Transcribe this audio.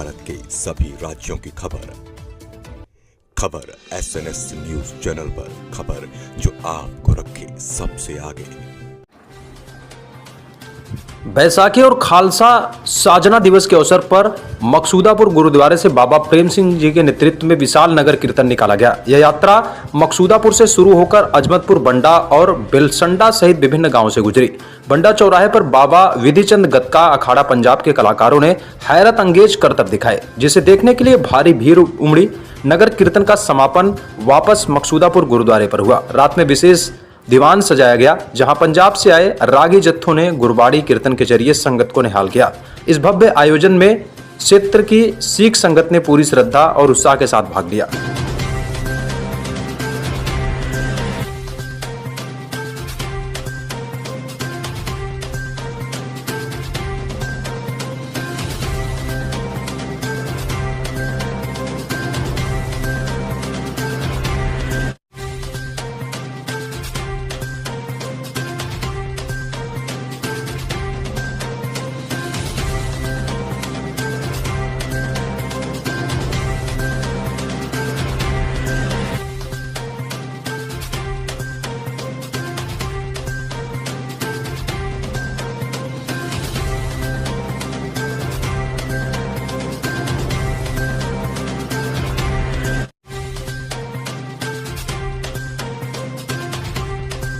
भारत के सभी राज्यों की खबर SNS न्यूज चैनल पर, खबर जो आपको रखे सबसे आगे। बैसाखी और खालसा साजना दिवस के अवसर पर मकसूदापुर गुरुद्वारे से बाबा प्रेम सिंह जी के नेतृत्व में विशाल नगर कीर्तन निकाला गया। यह यात्रा मकसूदापुर से शुरू होकर अजमतपुर, बंडा और बेलसंडा सहित विभिन्न गांवों से गुजरी। बंडा चौराहे पर बाबा विधिचंद गतका अखाड़ा पंजाब के कलाकारों ने हैरत अंगेज करतब दिखाए, जिसे देखने के लिए भारी भीड़ उमड़ी। नगर कीर्तन का समापन वापस मकसूदापुर गुरुद्वारे पर हुआ। रात में विशेष दीवान सजाया गया, जहां पंजाब से आए रागी जत्थों ने गुरबाणी कीर्तन के जरिए संगत को निहाल किया। इस भव्य आयोजन में क्षेत्र की सिख संगत ने पूरी श्रद्धा और उत्साह के साथ भाग लिया।